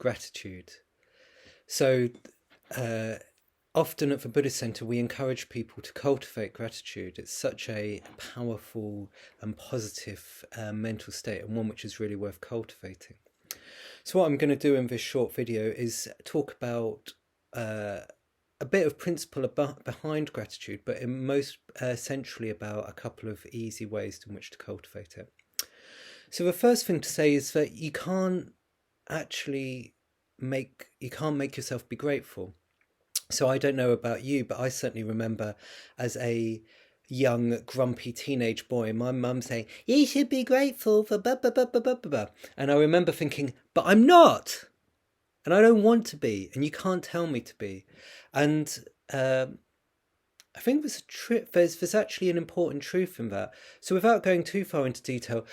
gratitude. So often at the Buddhist Center, we encourage people to cultivate gratitude. It's such a powerful and positive mental state, and one which is really worth cultivating. So what I'm going to do in this short video is talk about a bit of principle behind gratitude, but in most essentially about a couple of easy ways in which to cultivate it. So the first thing to say is that you can't make yourself be grateful. So I don't know about you, but I certainly remember as a young grumpy teenage boy my mum saying, "You should be grateful for blah blah blah blah blah blah," and I remember thinking, but I'm not, and I don't want to be, and you can't tell me to be. And I think there's actually an important truth in that. So without going too far into detail,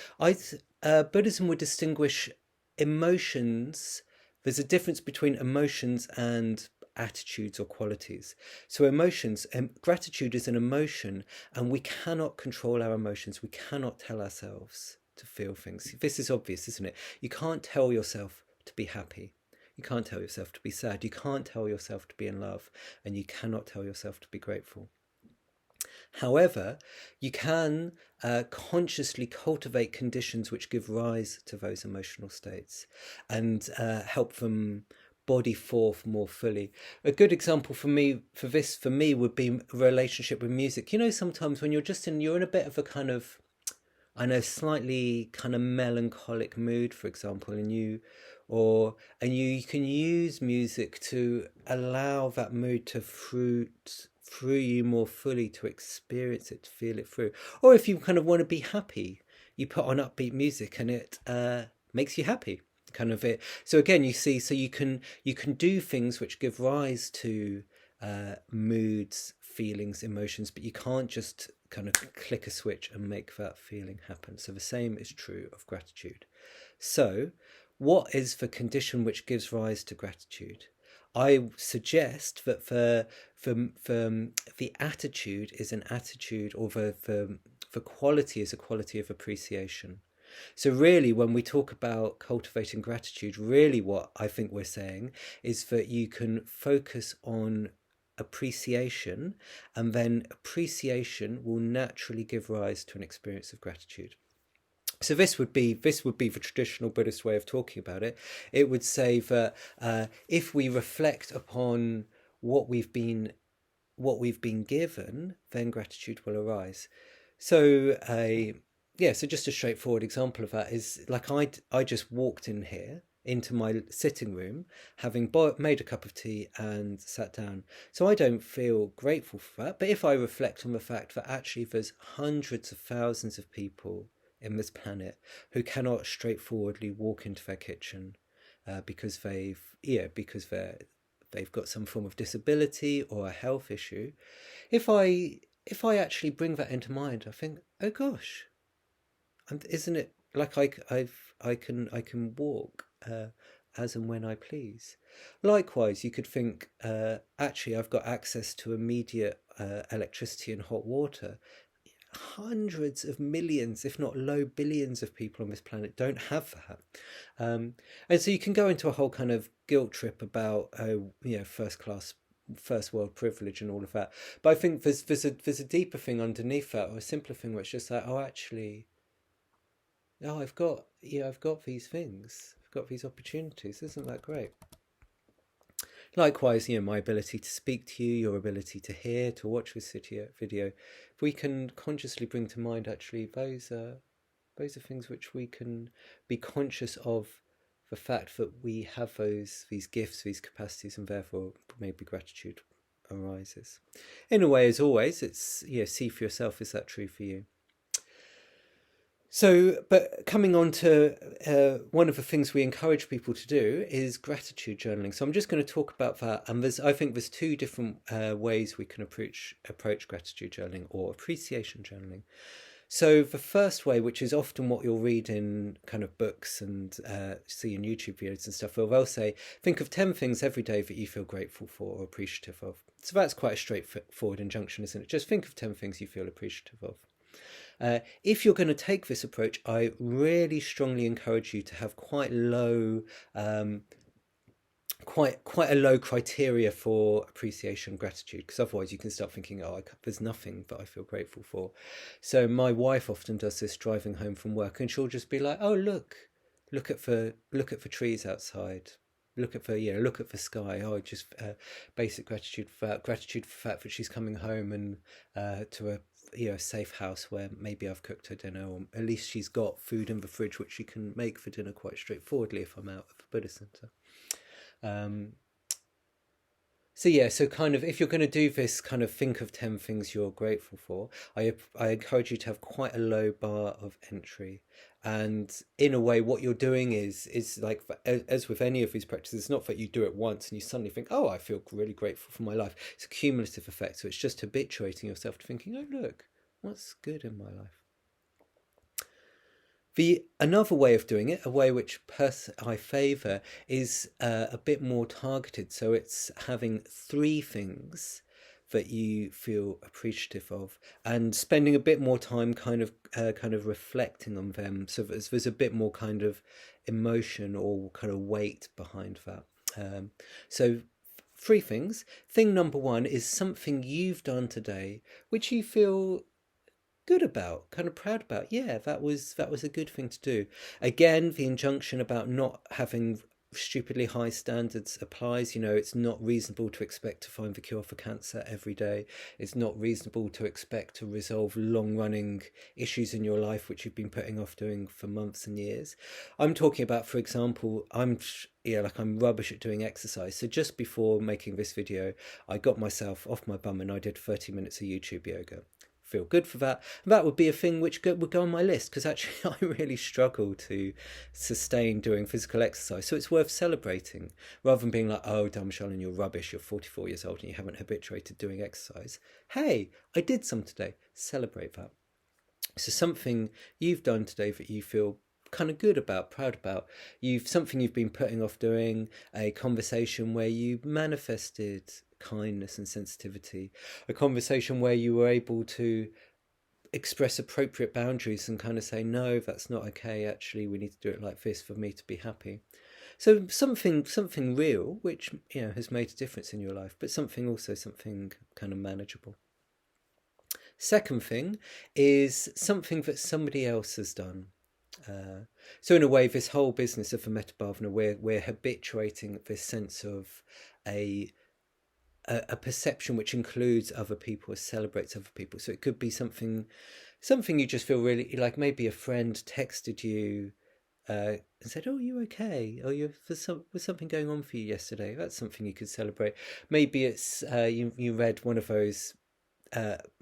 Buddhism would distinguish emotions. There's a difference between emotions and attitudes or qualities. So emotions, gratitude is an emotion, and we cannot control our emotions. We cannot tell ourselves to feel things. This is obvious, isn't it? You can't tell yourself to be happy. You can't tell yourself to be sad. You can't tell yourself to be in love, and you cannot tell yourself to be grateful. However, you can consciously cultivate conditions which give rise to those emotional states and help them body forth more fully. A good example for me would be a relationship with music. You know, sometimes when you're in a bit of a kind of, I know, slightly kind of melancholic mood, for example, and you can use music to allow that mood to fruit through you more fully, to experience it, to feel it through. Or if you kind of want to be happy, you put on upbeat music and it makes you happy. Kind of it. So again, you see, so you can do things which give rise to moods, feelings, emotions, but you can't just kind of click a switch and make that feeling happen. So the same is true of gratitude. So what is the condition which gives rise to gratitude? I suggest that the attitude is an attitude, or the quality is a quality of appreciation. So really, when we talk about cultivating gratitude, really what I think we're saying is that you can focus on appreciation, and then appreciation will naturally give rise to an experience of gratitude. So this would be the traditional Buddhist way of talking about it. It would say that if we reflect upon what we've been given, then gratitude will arise. So so just a straightforward example of that is, like, I just walked in here into my sitting room, having made a cup of tea and sat down. So I don't feel grateful for that. But if I reflect on the fact that actually there's hundreds of thousands of people in this planet who cannot straightforwardly walk into their kitchen because they've got some form of disability or a health issue, if I actually bring that into mind, I think, oh gosh, and isn't it like I can walk as and when I please? Likewise, you could think, actually, I've got access to immediate electricity and hot water. Hundreds of millions, if not low billions of people on this planet don't have that. And so you can go into a whole kind of guilt trip about, first world privilege and all of that. But I think there's a deeper thing underneath that, or a simpler thing, which is just like, I've got these things, I've got these opportunities. Isn't that great? Likewise, my ability to speak to you, your ability to hear, to watch this video, if we can consciously bring to mind, actually, those are things which we can be conscious of, the fact that we have these gifts, these capacities, and therefore maybe gratitude arises. In a way, as always, it's see for yourself, is that true for you? So, but coming on to one of the things we encourage people to do is gratitude journaling. So I'm just going to talk about that. And I think there's two different ways we can approach gratitude journaling, or appreciation journaling. So the first way, which is often what you'll read in kind of books and see in YouTube videos and stuff, where they'll say, think of 10 things every day that you feel grateful for or appreciative of. So that's quite a straightforward injunction, isn't it? Just think of 10 things you feel appreciative of. If you're going to take this approach, I really strongly encourage you to have quite low quite a low criteria for appreciation and gratitude, because otherwise you can start thinking, oh, there's nothing that I feel grateful for. So my wife often does this driving home from work, and she'll just be like, oh, look at the trees outside, look at the sky. Oh, just basic gratitude for the fact that she's coming home, and to a safe house where maybe I've cooked her dinner, or at least she's got food in the fridge which she can make for dinner quite straightforwardly if I'm out of the Buddhist centre. um, so yeah, so kind of if you're going to do this, kind of think of 10 things you're grateful for. I encourage you to have quite a low bar of entry. And in a way, what you're doing is like, as with any of these practices, it's not that you do it once and you suddenly think, oh, I feel really grateful for my life. It's a cumulative effect. So it's just habituating yourself to thinking, oh, look, what's good in my life. The another way of doing it, a way which I favour, is a bit more targeted. So it's having three things that you feel appreciative of, and spending a bit more time kind of reflecting on them. So there's a bit more kind of emotion or kind of weight behind that. Um, so three things. Thing number one is something you've done today which you feel good about, kind of proud about. Yeah, that was a good thing to do. Again, the injunction about not having stupidly high standards applies. It's not reasonable to expect to find the cure for cancer every day. It's not reasonable to expect to resolve long running issues in your life which you've been putting off doing for months and years. I'm talking about, for example, I'm rubbish at doing exercise. So just before making this video, I got myself off my bum and I did 30 minutes of YouTube yoga. Feel good for that. That would be a thing which would go on my list, because actually I really struggle to sustain doing physical exercise. So it's worth celebrating, rather than being like, oh, dumb Charlene, you're rubbish, you're 44 years old and you haven't habituated doing exercise. Hey, I did some today. Celebrate that. So something you've done today that you feel kind of good about, proud about. Something you've been putting off doing, a conversation where you manifested kindness and sensitivity, a conversation where you were able to express appropriate boundaries and kind of say, no, that's not okay, actually we need to do it like this for me to be happy. So something real which has made a difference in your life, but something kind of manageable. Second thing is something that somebody else has done. So in a way, this whole business of the metabhavana, we're habituating this sense of a a perception which includes other people, celebrates other people. So it could be something you just feel really like. Maybe a friend texted you and said, "Oh, you okay? Oh, was something going on for you yesterday?" That's something you could celebrate. Maybe it's you read one of those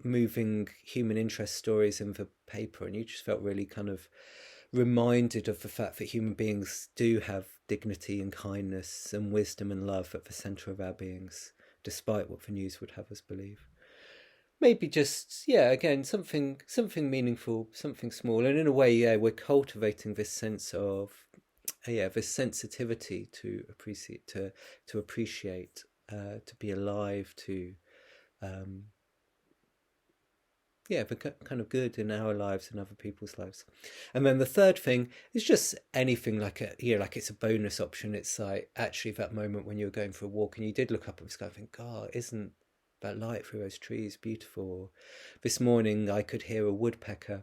moving human interest stories in the paper, and you just felt really kind of reminded of the fact that human beings do have dignity and kindness and wisdom and love at the centre of our beings, despite what the news would have us believe. Maybe just, yeah, again, something meaningful, something small, and in a way, yeah, we're cultivating this sense of, yeah, this sensitivity to appreciate, to be alive, to um, yeah, but kind of good in our lives and other people's lives. And then the third thing is just anything like like it's a bonus option. It's like actually that moment when you were going for a walk and you did look up at the sky and think, God, isn't that light through those trees beautiful? This morning I could hear a woodpecker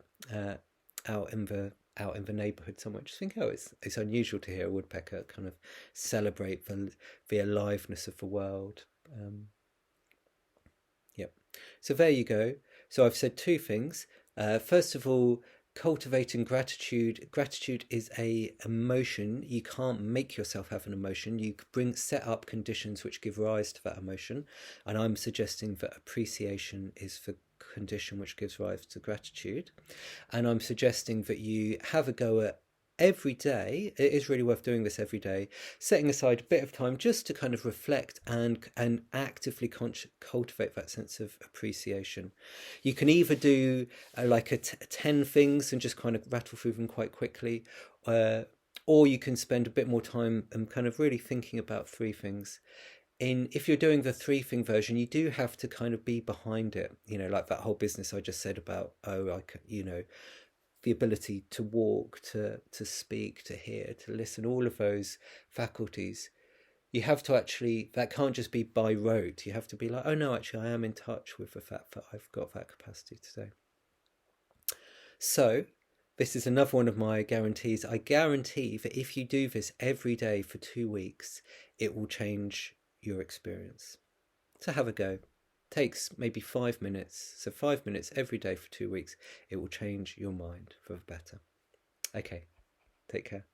out in the neighbourhood somewhere. Just think, oh, it's unusual to hear a woodpecker kind of celebrate the aliveness of the world. Yep. So there you go. So I've said two things. First of all, cultivating gratitude. Gratitude is a emotion. You can't make yourself have an emotion. You set up conditions which give rise to that emotion. And I'm suggesting that appreciation is the condition which gives rise to gratitude. And I'm suggesting that you have a go at every day. It is really worth doing this every day, setting aside a bit of time just to kind of reflect and actively cultivate that sense of appreciation. You can either do like 10 things and just kind of rattle through them quite quickly, or you can spend a bit more time and kind of really thinking about three things. If you're doing the three thing version, you do have to kind of be behind it, like that whole business I just said about, oh, the ability to walk, to speak, to hear, to listen, all of those faculties. You have to actually, that can't just be by rote. You have to be like, oh no, actually, I am in touch with the fact that I've got that capacity today. So, this is another one of my guarantees. I guarantee that if you do this every day for 2 weeks, it will change your experience. So, have a go. Takes maybe 5 minutes. So, 5 minutes every day for 2 weeks. It will change your mind for the better. Okay, take care.